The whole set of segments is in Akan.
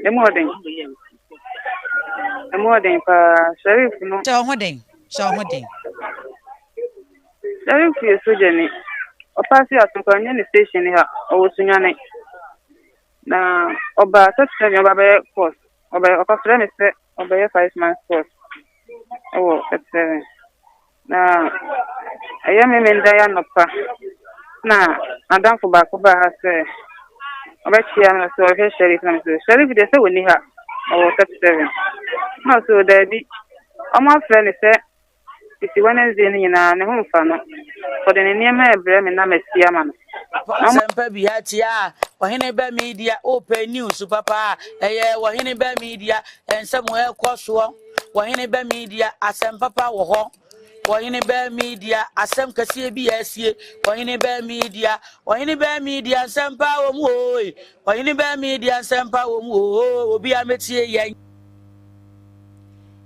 The more than Sheriff no. So holding. Sheriff is so jenny. O pass you at the station here, or Sunyane. Now, Oba, such a Baba course, Oba, Oba 5 months course. Oh, that's 7. Now, I am a man Diana. Now, I don't for back over her, sir. Oba, so I Sheriff, Sheriff, they say when you have, oh, that's 7. No, so daddy, I'm my friend, sir. It's Wednesday in a home fan. For the name of Bremen, I'm a Siaman. Semper Biatia, Oheneba Media, open news, Papa, Oheneba Media, and somewhere Koswa, Oheneba Media, Asem Papa Oheneba Media, Asem Cassia BSC, Oheneba Media, Sempa Omo, Oheneba Media, Sempa Omo, be a métier.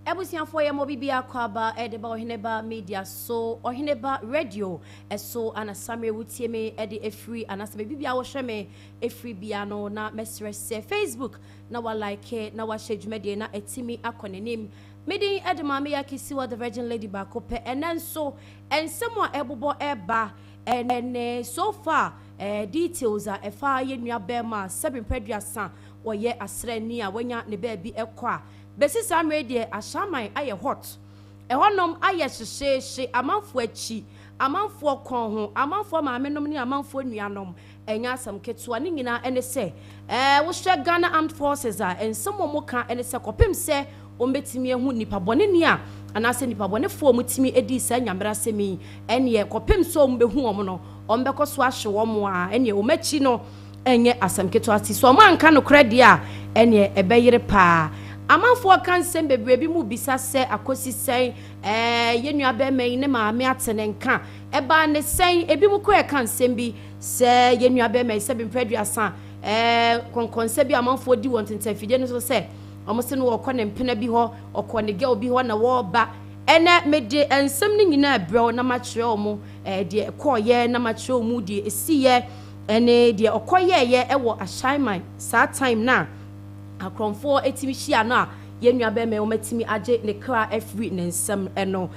Ebusian for ya mobibia kwaba edeba Oheneba Media so Oheneba Radio eso ana samre wutieme ede efri ana sabe bibia wo hweme efri bia no na mesre se Facebook na wa like na wa share dwumede na etimi akonenim medin edema me yakisi wa the Virgin Lady bakope enenso ensemo a ebobo eba ene so far details a efa ye nua bema 7 woye asrani a wanya ne ba bi ekwa besi sam radio ashaman aye hot ehonom aye hyehye amanfo achi amanfo kon ho amanfo maamenom ni amanfo nuanom enya asam ketua ni nyina ene se wo hwe Ghana Armed Forces a ensomo moka ene se kopem se ombetimi ehu nipa bone ni a anase nipa bone fo omutimi edi sa nyamra semi ene kopem so ombehu om no ombekoso ahwe wom a ene omachi no enye asam ketua ti so manka no kredi a ene ebeyire pa amanfo kan sem bebre bi mu bisa se akosi sen yenua be man ne maame atene nka eba ne sen ebi mu ko kan sem bi se yenua be man se bi mpredua konkonse bi amanfo di won tentafide no so se omo se no wo ne mpena bi ho okọ ne girl bi ho na wo ba ene mede ensem ni nyina brew na ma kire omo de ekoye na ma kire omu de esiye ene de okoye ye ewo ashaiman sa time na akromfo etimi hia no a yenua be me omatimi age ne kra afri ne nsem eno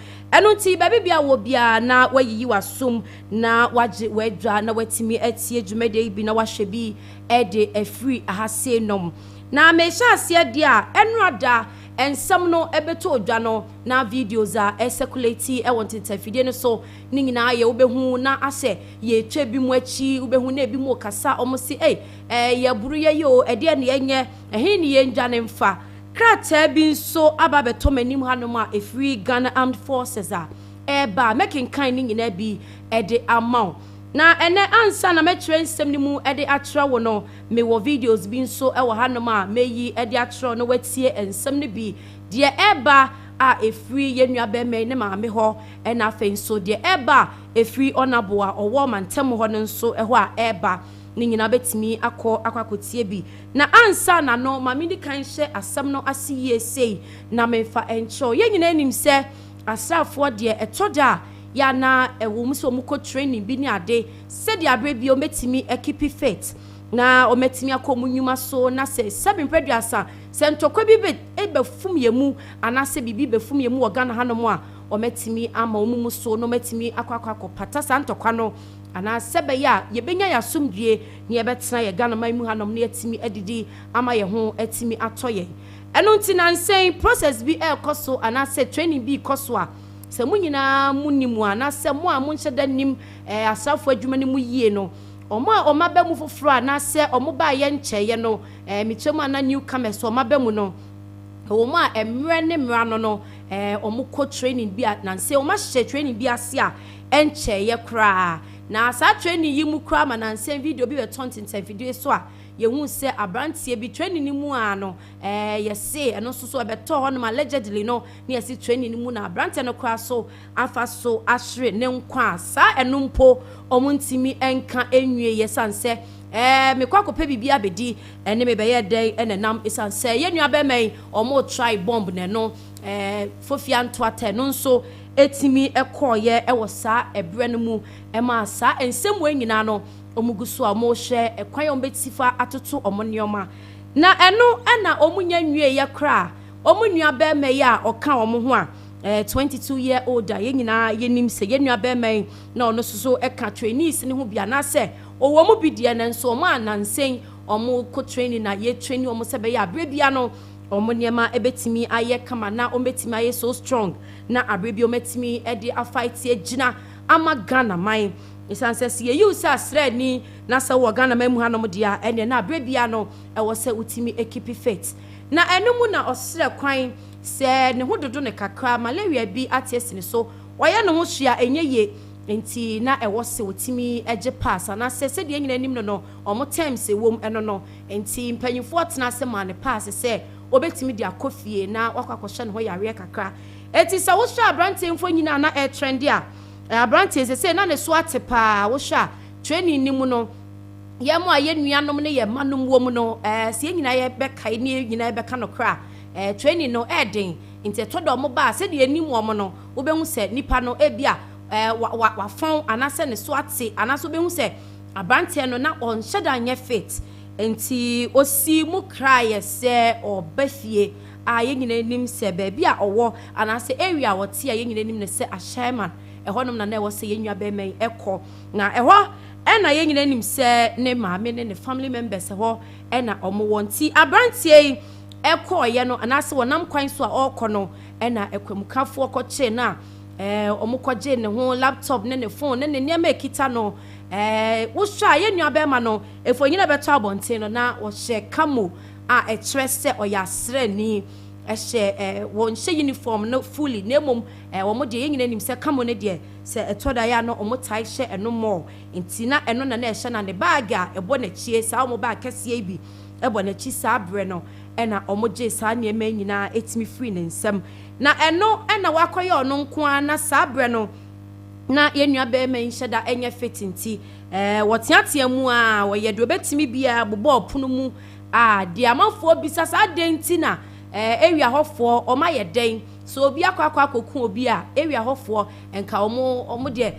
ti ba bibia wo bia na wayiyi wasum na waje wadwa na watimi atie dwumede bi na wahwe bi ede afri ahase nom na me sha ase de a enrada ensem no ebeto odwa no na videos a circulate e won tentafide no so ni nyina ye obehu na ase ye twa bi mu achi obehu na ebi mu kasa omosi ye buru ye yo ede ne yenye ehe ni ye ndwa ne mfa krata bi nso aba beto manim hanom a efri Ghana Armed Forces a eba making kind ni nyina bi ede amount na ene ansa na metre nsem ni mu ede atra wo no me wo videos bi nso e wo hanom a meyi ede atra no watie ensem ni bi de eba a efri yenua be me ne maame ho ena afa nso de eba efri onabo a owo mantem ho no nso ho a eba ni nyina betimi akwakotie bi na ansa na no maame di kan hye asem no asiye sei na mefa encho ye nyina nim se asrafo de etoda ya na ewo muso muko training bi ni ade se de abre bi o metimi ekipi fit na o metimi akomunyuma so na se 7 preduasa se ntokwa bi be fum yemu anase bibi be fum yemu Ghana hanom a o metimi ama omumu so no metimi akwakwa pata sa ntokwa no ana sebe ya ye benya ya sumdue ne ye betena ye Ghana man mu hanom ne etimi edidi ama ye ho etimi atoye eno nti na nsen process bi koso ana se training bi koso a se munyina munimu ana se mo a munche danim asafo adwuma ni mu yie no oma ba mu foforo ana se omo ba ye ncheye no mitwemu ana newcomers oma ba mu no omo a emre ne mra no omo ko training bi na se oma hye training bi ase a encheye kra na sa training yi mu kra ma na nse video bi be tontin video so a yehu se abrantie bi training ni mu ano yese eno so beto ho no allegedly no na yesi training ni mu na abrantie no kra so afa so ahre ne nkwa sa eno mpo omuntimi enka enwie yesanse me kwakope bibia bedi ene me beye den ene nam esanse yenua be men omo try bomb ne no fofia nto ate no nso etimi ekoye ewo sa ebre no mu ema sa ensem we nyina no omugusu a mo hye ekwan ombetifa atoto omonneoma na eno ana omunya nwie ye kra omunua be me ya oka omo ho a 22-year-old ye nyina yenim se ye nua be me na ono soso eka trainees ne ho bia na se owo mu bidie ne nso omo anansen omo ko training na ye training omo se be ya abrebia no omo niema ebetimi aye kama na ombetimi aye so strong na abrebia ometimi e de afight ye gina ama Ghana man isanse ye use asred ni na se wo Ghana man mu hanom dia ene na abrebia no e wo se utimi equipe fit na enum na osre kwan se ne hododo ne kakra malaria bi atesi ne so woye ne ho hia enye ye enti na e wo se utimi eje pass na se de nyina nim no omo terms e wom eno no enti mpanyifo tena se ma ne pass se obetimi dia kofie na wakakoshe ne ho yare kakra enti se wo hia brante mfo nyina na e trend a brante se na ne so atepa wo hia training ni mu no ye mo aye nuanom ne ye manom wo mu no se nyina ye bekai ne nyina ye beka no kra training no edin inte todo mo ba se de anim wo mo no wo behu se nipa no ebia wa fon anase ne so ate anaso behu se abante no na on sheda nye fit enti osi mu cry se obafie ye nyina nim se ba bia owo anase area wote ye nyina nim ne se ashaiman ehonom na wo se ye nwa be men ekọ na eho ena ye nyina nim se ne maame ne family members ho ena omo wonti abrantie ekọ ye no anase wonam kwan so a okọ no ena ekwamukafo okọ na omo koje ne ho laptop ne phone ne niam ekita no wo hwa ye nua be ma no efo nyina beto abonten no na wo hye kamo a etrese oyasre ni ehye won hye uniform no fully nemom wo mo de ye nyina nim se kamo ne de se etoda ya no omo tai hye eno mo ntina eno na ehye na ne bag a ebo na chie sa omo bag kese bi ebo na chi sa bre no ena omo je sa ne ma nyina etimi free ne nsem na eno ena wakoye ono nko na sa bre no na ye nua be ma nheda enye fitinti wotiatia mu a wo ye do betimi bia bobo opono mu de amanfo bisa sa denti na area hofo o ma ye den so obi akwa koku obi a area hofo enka omo de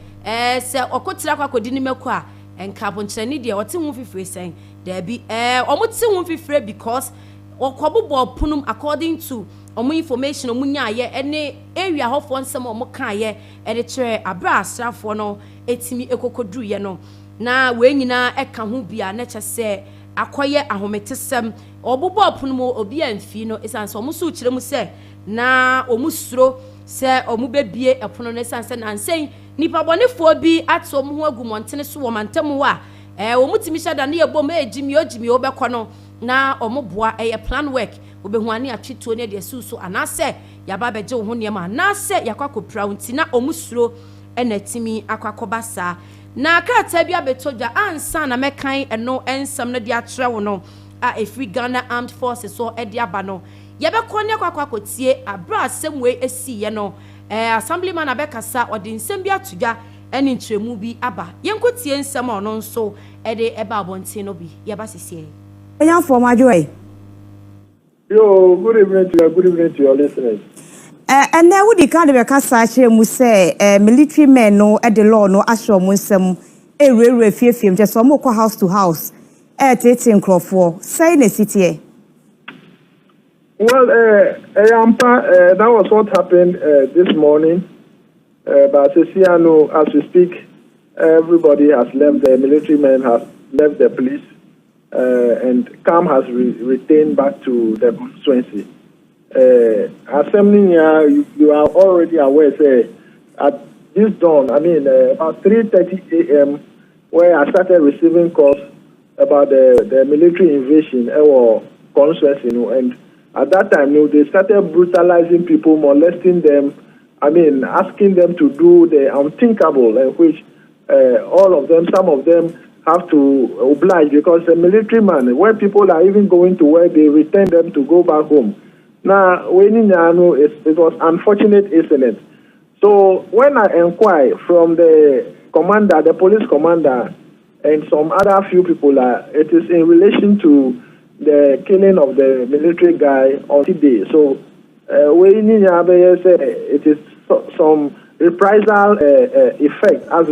se okotira akwa kodi ni meko a enka bonkyerani de wote hu fifire sen da bi omo ti hu fifire because okobobo opunum according to omo information omo nya ye ene area hofo nsem omo kan ye e de kire abra asrafo no etimi ekokodru ye no na we nyina eka ho bia na kyese akoye ahometesem obobo opunum obi amfi no esanse omo so kire mu se na omu suro se omu bebie epono ne sanse na nsen nipa bonefo bi ato omu ho agumontene so wo mantam wa omu timi shada na yebom ejimi obekọ no na omu boa plan work obehuane atwito ne de susu anase yaba beje wo ho ne ma anase yakwakopra unti na omu suro ena timi akwakobasa na krata bia betodwa ansa na mekan eno ensam na de atre wo no a efri Ghana Armed Forces so e de aba no yebekọ ne kwakwakotie abra asemwe esi ye no assemblyman abekasa odi nsem bi atuga eni ntremu bi aba yenkotie nsem ono nso e de eba abonte no bi yeba sesie yan for majoy yo good evening to your listeners and now we can be kasa kire mu say military men no e de law no asho mu nsem ewere fiefiem je so mo kwa house to house tete nkrofo say na city. Well, that was what happened this morning. But as we speak, everybody has left. The military men have left the police, and calm has retained back to the constituency. Assembly, you are already aware. Say at this dawn, about 3:30 a.m., where I started receiving calls about the military invasion or constituency, and at that time, they started brutalizing people, molesting them, asking them to do the unthinkable, which all of them, some of them have to oblige because the military man, where people are even going to work, they return them to go back home. Now, it was unfortunate incident. So when I inquire from the commander, the police commander, and some other few people, it is in relation to the killing of the military guy on Saturday. So, it is some reprisal effect as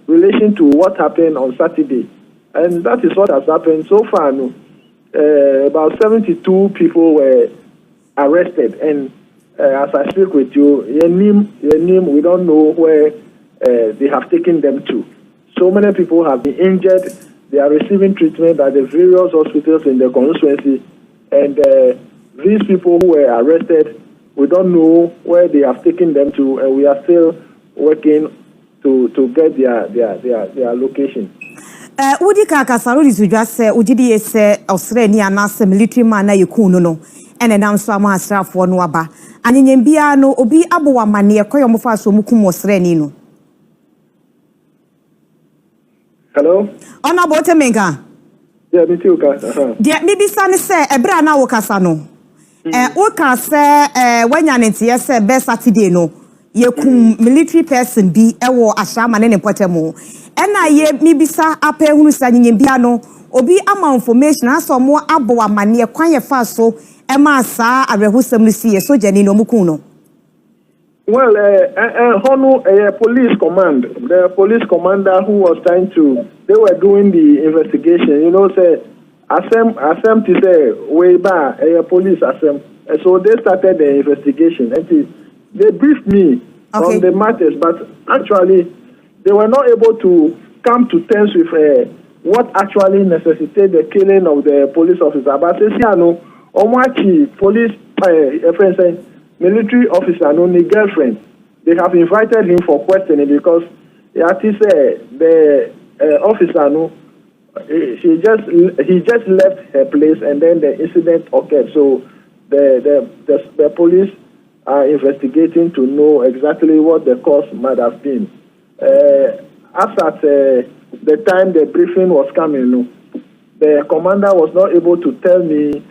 relation to what happened on Saturday. And that is what has happened so far. No, about 72 people were arrested, and as I speak with you, your name, we don't know where they have taken them to. So many people have been injured. They are receiving treatment at the various hospitals in the constituency, and these people who were arrested, we don't know where they have taken them to, and we are still working to get their location. Udi kakasaro di sujwa se ujidi ese Australia anase military man na yekunu no ene nam so ama asrafo no aba anyanyem bia no obi abo wa mane ekoyo mo fa so mukum Australia no. Hello? Ona bote menga? Yeah, me too, ka. Dia bibi sane se ebra na wo kasa no. Wo ka se wanya ntie se be Saturday no yekum military person bi ewo ashrama ne potemo. Ena ye mibisa ape hunu sa nyembia no obi ama information aso mo abo amane kwan ye fa so e ma sa arehusam no sie so jani no mukun no. Well, Honu, police command, the police commander who was they were doing the investigation, you know, say, Assem to say, way back, police Assem. So they started the investigation. And they briefed me on the matters, but actually, they were not able to come to terms with what actually necessitated the killing of the police officer. But police, military officer, no, the girlfriend, they have invited him for questioning because the officer, no, he just left her place and then the incident occurred. So the police are investigating to know exactly what the cause might have been. After the time the briefing was coming, the commander was not able to tell me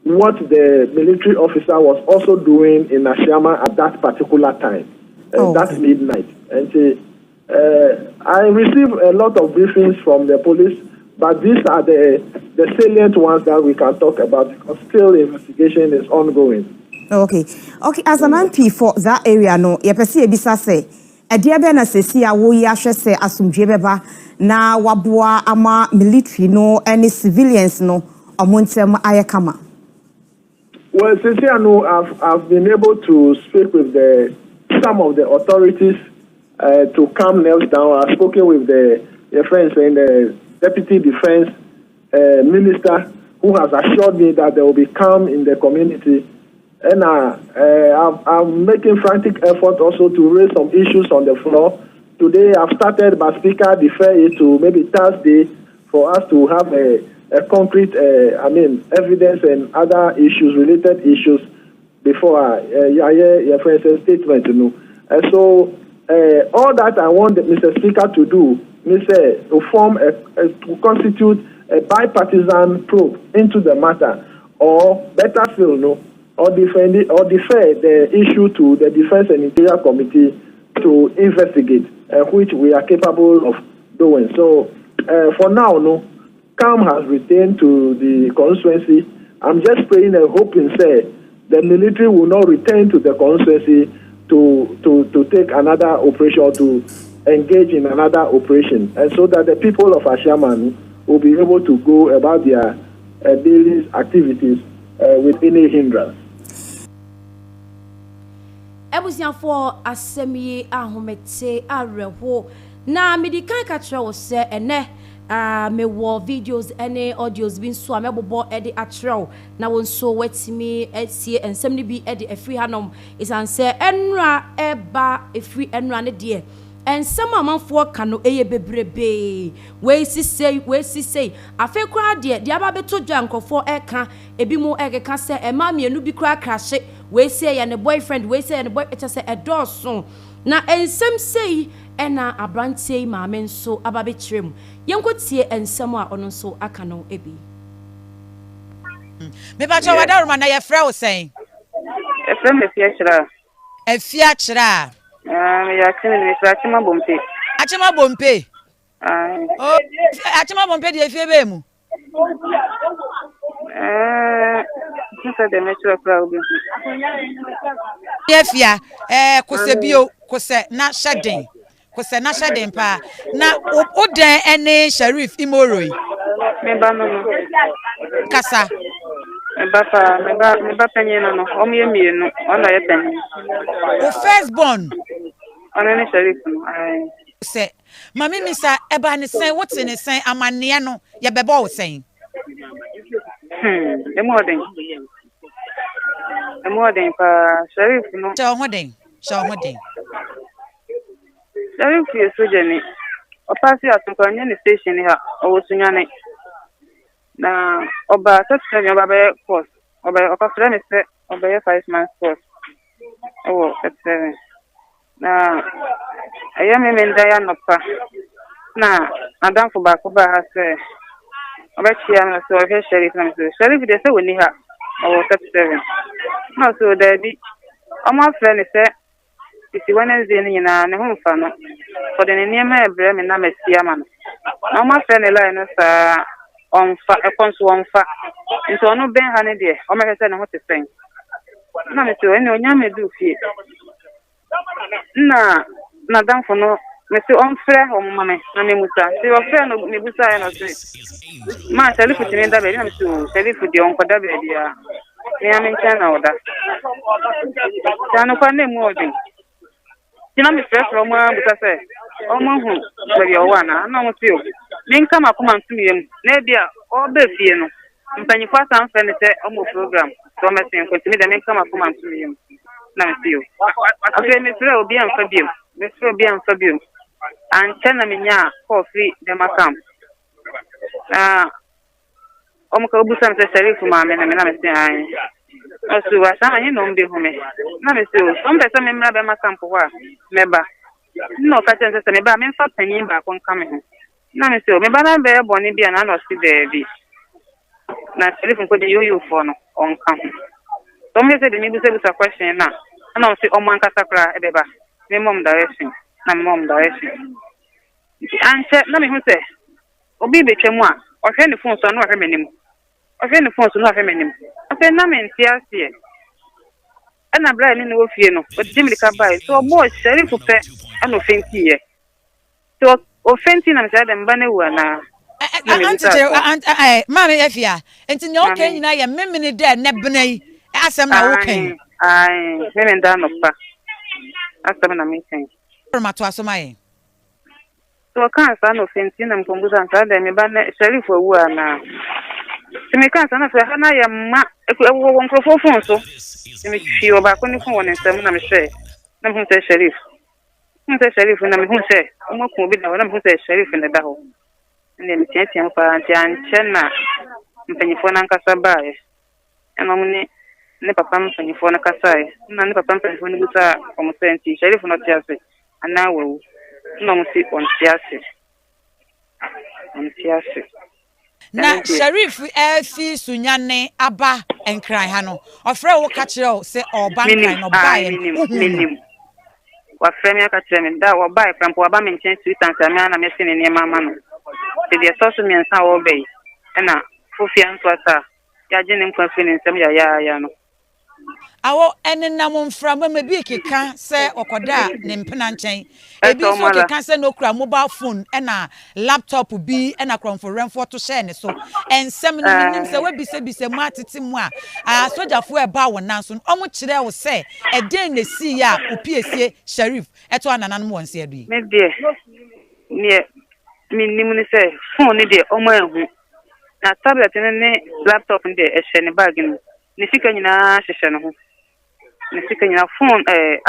what the military officer was also doing in Ashama at that particular time, that midnight. And I received a lot of briefings from the police, but these are the salient ones that we can talk about because still the investigation is ongoing. Okay, as an MP for that area, no, yepesi ebisa se, ediabe na sesi a wo ya hwe se asumdwe beba na waboa ama military no any civilians no omontem ayekama. Well, since I know I've been able to speak with some of the authorities to calm nerves down. I've spoken with the friends and the deputy defense minister who has assured me that there will be calm in the community. And I'm making frantic effort also to raise some issues on the floor. Today I've started, but Speaker defer it to maybe Thursday for us to have a concrete, evidence and other issues, related issues, before your friend's statement, you know. And so, all that I want Mr. Speaker to do, to constitute a bipartisan probe into the matter, or better still, no, or defer the issue to the Defense and Interior Committee to investigate, which we are capable of doing. So, for now, no. Calm has returned to the constituency. I'm just praying and hoping, say, the military will not return to the constituency to take another operation or to engage in another operation, and so that the people of Ashaman will be able to go about their daily activities with any hindrance. Ebusiafo asemi ahomete areho na medikan ka kire wo se ene me wo videos any audios bin so amebobo ede atrɛw na won so watimi etie ensɛm ne bi ede afri hanom isan sɛ enra eba afri enra ne de ensɛm amanfo ka no eye bebrebe we sisei afi kra de aba beto dwa nkofo eka ebi mu ekeka sɛ ema mienu bi kra krahye we say ya ne boyfriend we say ya ne boy echa sɛ edoso na ensɛm sei ena abrantie maame nso ababe kyerem yenkotie ensɛm a ɔno nso aka no ebi me ba cho wada roma na ye frɛ wo sɛn efrem efia kyerɛ ya kene ni fra chima bompe oh achima bompe de efie be mu Kisa de metro crowd. Efia kosebio kose na hyɛden se na hye den pa na odan ene Sheriff Imoroi Me ba no. kasa Me ba penye no. Omo ye mienu. Ona ye penye. o firstborn Ona ne Sheriff no. Ai. se mami misa eba ne sen wote ne sen amanne no ye beba o sen Emo den pa Sheriff no. Show hoden Sheriff ye soja ni. Opasi atunka nye ni station ha. Owo sunyane. Na oba tete oba be course. Oba okafre me se oba ye 5 months course. Owo tete. Na ayame menda ya nopa. Na adamfo ba ko ba ha se oba chia na so oba Sheriff na so Sheriff de se woni ha. Owo tete. Na so daddy omo afre ne se isi Wednesday ni na ne ho mfa no for the niema ebre me na masia ma no na omo afre ne line no sa onfa ekonso onfa nti ono ben ha ne de o mehese ne ho te sen na me so ene onya me du fie na danfo no me se onfre o mama na me musa se ofre no me busa ya no se ma Sheriff timi da be na me so Sheriff de onko da be dia me amencha na oda tano kwa ne mu odin tina me fresh from busa se omo hu be yo wana na mo tio ninka makoma ntumiem na bia o be fie no mpanyifo asan fe ne se omo program so me sen kontimi da ninka makoma ntumiem na me tio afi me fre obi amfa biom anche na menya coffee de makam omo ka obusa me Sheriff ma me na me sen an osu wa sa anyi no mbe hume na me tio so mbe se me mra be makam po wa meba no ka chen se me ba me mfa panyin ba ko nka me ho na me se me ba na be boni bia na no si baby na Sheriff ko de yoyo fo no on kan so me se de mi bu se question na o se o man kasa kra e be ba me mom direction anche na me hu se obi be twemu a o hwe ne phone so na o hwe menim afa na me ntiasie ana bra ni no fie no o dimri ka bai so bo Sheriff pe ana fenti ye so offensive na msa dem bane wa na mama efia enti nyo okay nyina ye memene de ne benai asem na wo kan ai memene da no pa asem na me kan ma to asoma ye so kan sa no offensive na mkombuza nsa de me bane Sheriff owu ana me kan sa na fe na ye ma ewo nkrofo fon so me fi oba ko ni fon won nsem na me hwe na me hu Sheriff na me hu se omo ko bi da na me hu Sheriff ne da ho ne me tiatia pa anche na mpanyifo na nkasa bae ana mo ne papa mpanyifo na kasae na ne papa mpanyifo ni buta omo senti Sheriff no tiase ana wewu no mo si on tiase na Sheriff fi sunyane aba enkran ha no ofre wo ka kire o se oba nkran no bae minim wa frame aka kire me da wo bae pampo aba me nchen sweet and samia na me se ne mama no se de so so me nsa wo bei na fofia nso ata ya je ne nkwa fi ne nsem ya no awo enenam mframa me bi keka se okoda ne mpena nchen ebi so keka se no kura mobile phone na laptop bi na kronfo renfo to share ne so ensem no minim se we bise mu atete mu a sojafo e ba wona so omo kire wo se e den na si ya opiesie Sheriff eto anana no wonse adu me de minim ni se phone ni de omo ehu na tablet ne laptop ni de e hye ne bag ni sika nyina hye no ho ne sika nyina phone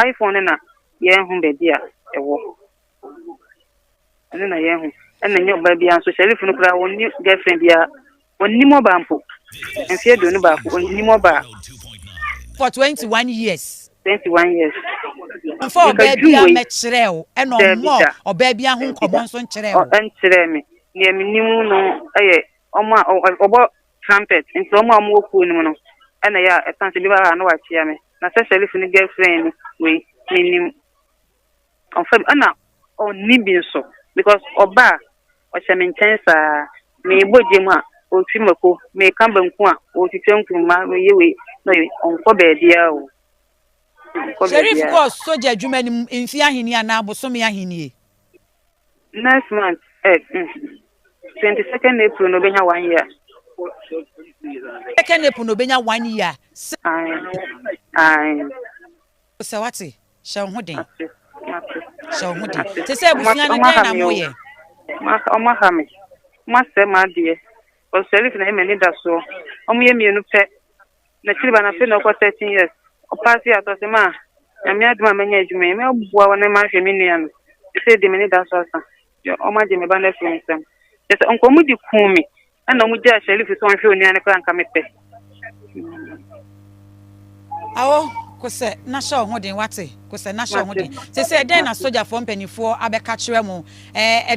iPhone na ye hu be dia ewo ene na ye hu ene nyo ba bia so Sheriff no kra woni girlfriend bia woni mo ba mpo enfie do no ba ko woni mo ba for 21 years for baby a mechrew eno mo obaby a hu nkomo nso nchrew enchre me ne minim no omo obo trumpet nti omo oku ni mo no ena ya esanse bi ba na wa chia me na Sheriff ni girlfriend we minim confirm ana oni bi so because oba o chementensa me boje mu a o twimako me kamba nku a o titwenkunma me yewe no onko be dia o Sheriff ko soja adwuma ni mfi ahini ana abosom ahini next month 22nd April no benya 1 year. 2nd April no benya 1 year. Aye. So what? Show hodin. Show Mate. hodin. Te say busia no den na moye. Oma ha me. Ma se ma de. O self na me ni da so. Omo ye mienu pe. Na chiriba na fe no ko 13 years. O pass ya to se ma. Na me aduma menya adwuma. Me obua wona ma hwe me nua no. Say de me ni da so asa. Yo o ma je me ba na fi nsem. Yes onko mu di kun mi. Ana mu je self so hwe oni an ka nka me pe. Awo kose na show hodin wate. Kose na show hodin. Say den na soldier for mpanifo abeka kire mu.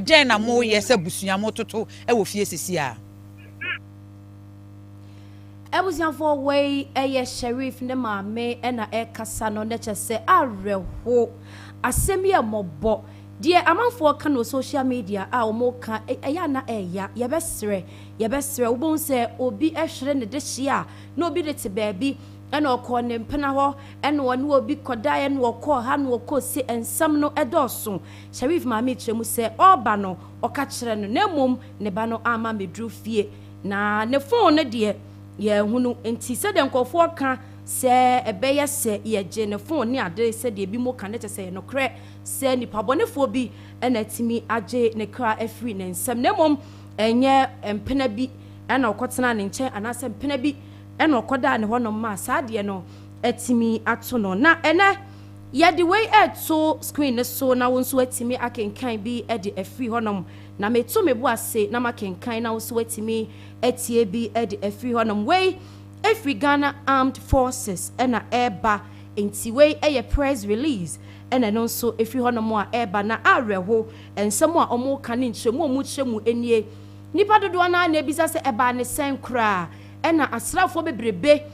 Den na mo ye se busua mo toto e wo fie sisi a. Ebusianfo way eye sheriff ne maame na kasa no ne chese areho asemi amobo die amanfo ka no social media a omo ka eya na eya yebesre wobon se obi ehwere ne de hia na obi de te baabi na okọ ne mpena ho na woni obi koda na okọ ha na okọ se ensam no edoso sheriff maame tremu se oba no oka kire no na mom ne ba no ama medru fie na ne phone ne de ye hunu enti se de nkofo ka se ebeye se ye je ne phone ni ade se de bi mo ka ne se no kre se ni pabonefo bi na timi age ne kra afri ne nsem ne mom enye empena bi na okotena ne nche anase empena bi na okoda ne hono ma saade no atimi ato no na ene ye the way to screen ne so na wonso atimi akenkan bi e de afri honom na meto mebu ase na makenkan na wonso atimi etie bi e de afri honom way every Ghana Armed Forces na eba enti way e press release ena no so every honom a eba na areho ensem a omo ka ne nchemu omu chemu enie nipa dodo na na ebisa se eba ne sen kra ena asrafo bebrebe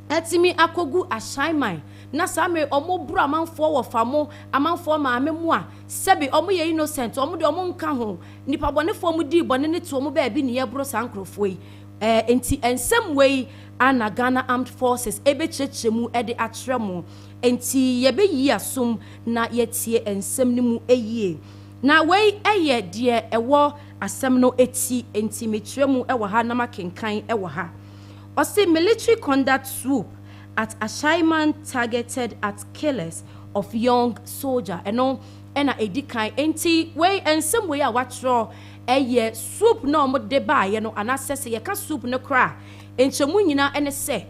atimi akogu ashaiman na same omo bru amanfo wo famo amanfo maame mu a sebi omo ye innocent omo de omo nka ho nipa bonefo mu di bone ne to omo ba bi ne ye bro sankrofo yi enti ensem wei ana Ghana Armed Forces ebe chechemu e de atremo enti ye be yi asom na yetie ensem ne mu eyie na wei eye de ewo asem no eti enti metremu e wo ha na makenkan e wo ha o say military conduct swoop at Ashaiman targeted at killers of young soldier eno ena edikan enti wei ensem wei a watro eye swoop no mo de ba ye no anasese ye ka swoop no kra enchemu nyina ene se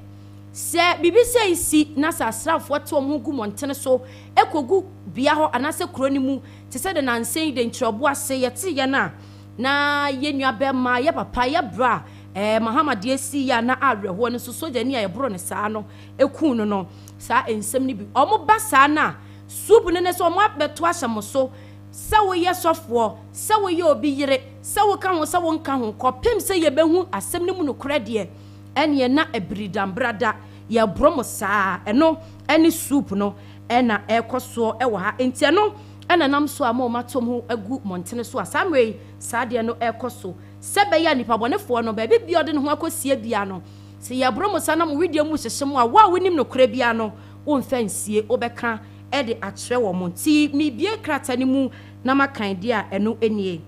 bibi se isi na sa asrafo to omo gu montene so ekogu bia ho anase kroni mu te se de nansen de ntrobo ase ye te ye na ye nua be ma ye papa ye bra Muhammad esi ya na areho ne so soja ni ayebro ne saa no eku no saa ensem ni bi omo ba saa na soup ne so omo abeto ahyemo so se wo ye sofo se wo ye obi yire se wo ka ho se wo nka ho kopem se ye behu asem ne mu no krade ene na ebridam brada ye bromo saa eno ene soup no ena ekoso e wo ha enti eno ena nam so ama o matom ho agu montene so asamwe saa de no ekoso sebe ya nipa bonefo no ba bi ode ne ho akosie bia no se ya bromo sana mo video mu hyehyem a wa wonim no kra bia no wo mfansie obeka e de akyre wo monti mi bie krata ni mu na makan dia eno enie.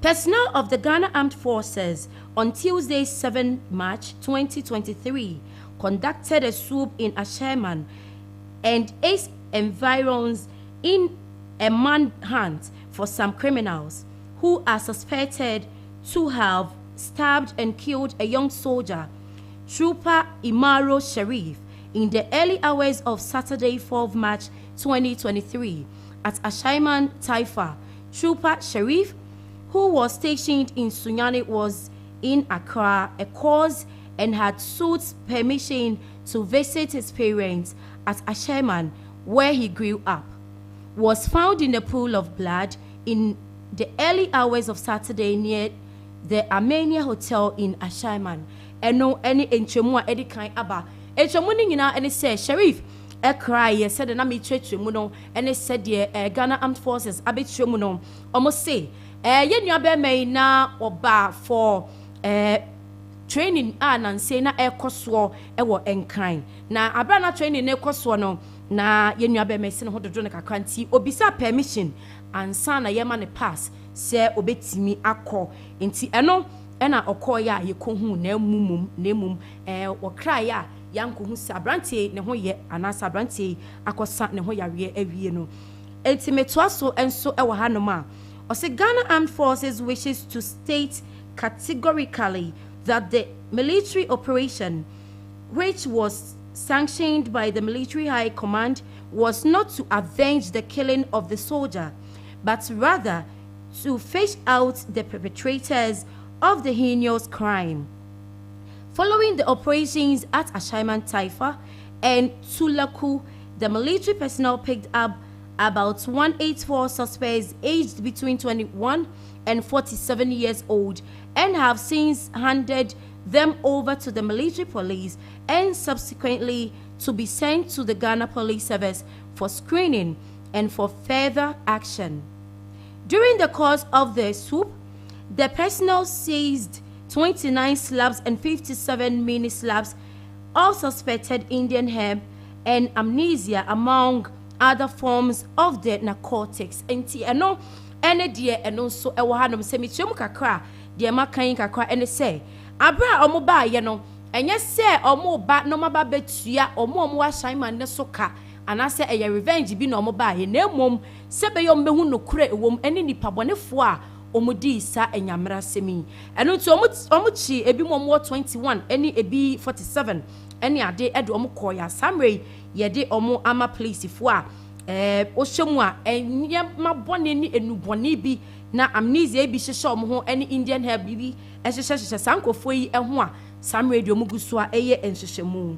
Personnel of the Ghana Armed Forces on Tuesday 7 March 2023 conducted a swoop in Ashaiman and its environs in a manhunt for some criminals who are suspected to have stabbed and killed a young soldier, Trooper Imaro Sharif, in the early hours of Saturday, 4 March 2023 at Ashaiman, Taifa. Trooper Sharif, who was stationed in Sunyani, was in Accra, a cause, and had sought permission to visit his parents at Ashaiman, where he grew up, was found in a pool of blood in the early hours of Saturday near the Armenia Hotel in Ashaiman. Eno any enchemu a edikan aba. Enchemu ni nyina ene say Sheriff e cry ye said na me twetwemu no ene said the Ghana Armed Forces abetwemu no omo say ye nua be mai na oba for training nanse na ekoso e wo enkran na abra na training na ekoso no na yenua be mesi no hododo ne kakra nti obisa permission ansa na yema ne pass se obetimi akọ nti eno ena okoya yekohu na emum wokra ya yankohu sabrantie ne ho ye ana sabrantie akosa ne ho yare awie no enti metoaso enso e wo hanoma o se Ghana Armed Forces wishes to state categorically that the military operation, which was sanctioned by the Military High Command, was not to avenge the killing of the soldier, but rather to fish out the perpetrators of the heinous crime. Following the operations at Ashaiman Taifa and Tulaku, the military personnel picked up about 184 suspects aged between 21 and 47 years old and have since handed them over to the military police and subsequently to be sent to the Ghana Police Service for screening and for further action. During the course of the swoop, the personnel seized 29 slabs and 57 mini slabs of suspected Indian hemp and amnesia, among other forms of the narcotics. Enti eno ene die eno so e wo hanom se mitwem kakra de makan kakra ene se abra omo ba ye no enye se omo ba no maba betua omo ahyan man ne so ka anase eye revenge bi no omo ba ye na emom se be yo mbehu no kure ewom ene nipa bonefo a omo di sa enyamra semi eno nti omo chi ebi mo 21 ene ebi 47 ene ade edo omo koya samre ye de omo ama police fo a ohwemu a enye mabone ni enubone bi na amnesia bi hyehye omo ho ene Indian hair bi hyehye sankofo yi ho a sam radio muguso a eye enhyehyemu.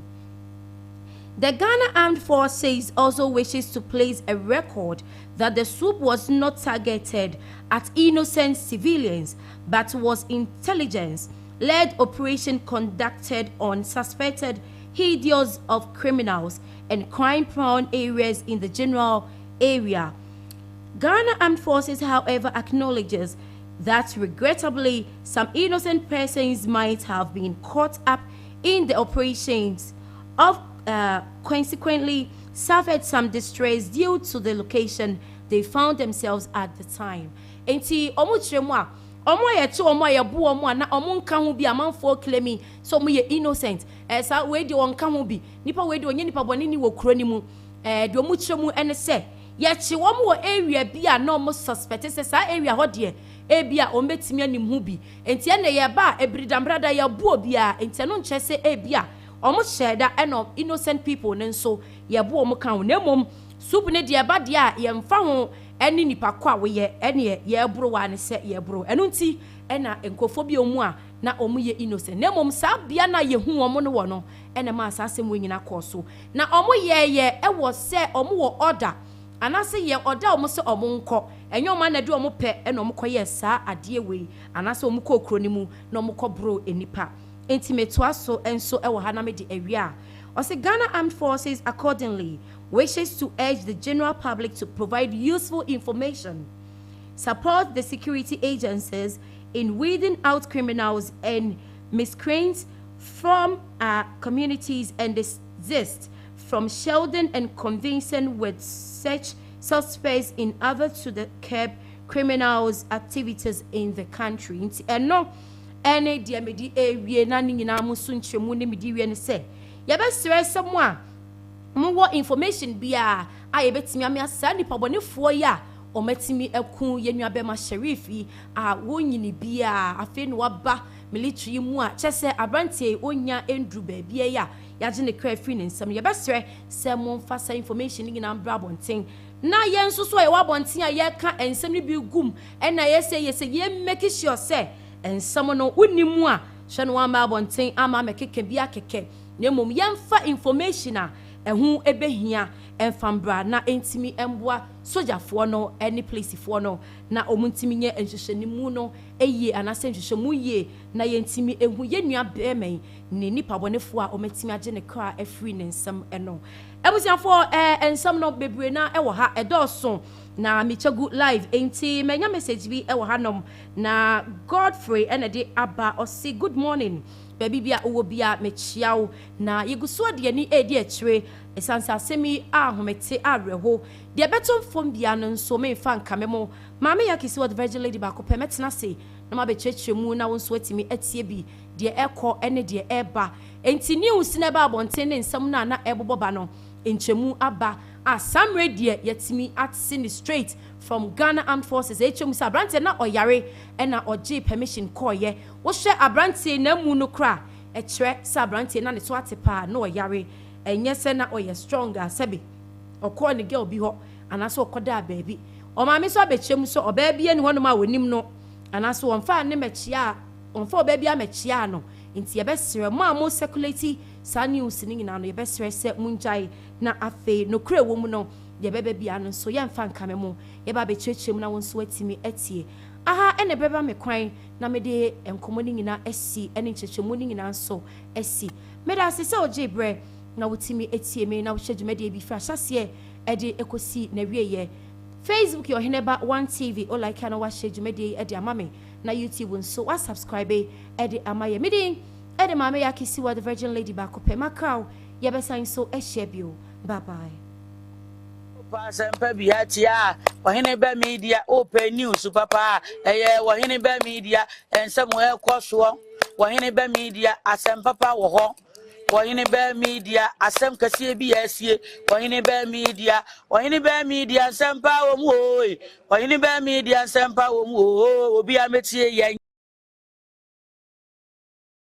The Ghana Armed Forces also wishes to place a record that the swoop was not targeted at innocent civilians but was intelligence-led operation conducted on suspected hideous of criminals and crime-prone areas in the general area. Ghana Armed Forces, however, acknowledges that regrettably some innocent persons might have been caught up in the operations of consequently suffered some distress due to the location they found themselves at the time. Enti omo chiremu omo ye che omo ye bo omo na omo nka ho bi amanfo claim so omo ye innocent sa we de on ka ho bi nipa we de onye nipa boni ni wo kuro ni mu de omo chiremu ene se ye che omo wo area bi a na omo suspect se sa area ho de e bi a omo betimi anim hu bi enti ene ye ba ebridambrada ye bo obi a enti no nche se e bi a omo sheda eno innocent people nenso ye bo omo ka ho na mom soup ne de ba de a ye mfa ho eni nipa kwa we ye ene ye bro wa ne se ye bro eno nti ena enkofo bi omu a na omu ye innocent na mom sa bia na ye hu omo ne wo no ene ma asasem we nyina koso na omu ye e wo se omu wo order anase ye order omu se omu nko enyo ma na de omu pe ena omu koye sa ade we anase omu ko okro ni mu na omu ko bro enipa intimate aso enso e wo ha na me de awia o se Ghana Armed Forces accordingly wishes to urge the general public to provide useful information, support the security agencies in weeding out criminals and miscreants from our communities and desist from shielding and convincing with such suspects in order to curb criminals' activities in the country. And no, any diamedi we na nyina musunchemu ne medi we ne se yebesere semwa mo information bia a yebetimi amiasa nipa bonefo ya ometimi eku yenua be ma sheriff a wonyini bia afi no waba military mu a chese abrantie onya endru ba bia ya yaje ne kra free ne nsam yebesere se mo mfasa information nyina mbra bonten na yen so so ye wabonten a ye ka ensam ni bi gum na yese ye make sure say ensam no unimu a hwe no ama bonten ama mekeke bia keke na mom yemfa information a ehu ebehia enfambra na entimi emboa sojafo no any placefo no na omuntimi nye enhyehyenimu no eye anase enhyehyemu ye na yentimi ehu yenua bemen ne nipa bonefo a ometimi age ne kra afri ne nsam eno ebusiafo ensam no bebre na ewo ha edoso na michagu live enti menya message bi ewo hanom na Godfrey ene de aba o say good morning baby bia owo bia mechiawo na yeguso de ani edi akire esansa asemi ahomete areho de betom fom bia no nso me fa nka memo maame yakisi what virgin lady ba ko pemetena se na ma be chechemu na wonso atimi atie bi de ekọ ene de eba enti news na ba abonten ne nsam na eboboba no enchemu aba Sam Radio yetimi at sini straight from Ghana Armed Forces. HM sa abrante na oyare na oje permission koye. Wo hwe abrante na mu no kra e kire sa abrante na ne so atepa na oyare enye se na oye stronger sebi. Okọ ne girl bi ho anaso okoda baby. O ma me so abechem so oba bia ne hono ma wonim no anaso onfa ne mechia onfa oba bia mechia no nti yebesere mo circulate sa news ni nyina no yebesere se munjai na afe no kure wo mu no yebebe bia no so yemfa nka me mu yeba be chechemu na wonso atimi atie aha ene beba me kwan na me de enkomo ni nyina asi ene chechemu ni nyina so asi me da se oje bre na wotimi atie me na wo hwedwuma de bi fra hyase e de ekosi na wieye Facebook Oheneba 1 TV or like na wa hwedwuma de e de amame na YouTube nso wa subscribe e de amaye me din e de mama yakisi wa the virgin lady ba ko pe makao yebesan so e share bio bye bye Pasempa biatia Oheneba Media open news papa Oheneba Media ensem we koso Oheneba Media asem papa wo ho Oheneba Media asem kase bi asie Oheneba Media asem pa wo mu oi Oheneba Media asem pa wo mu obi ametie yen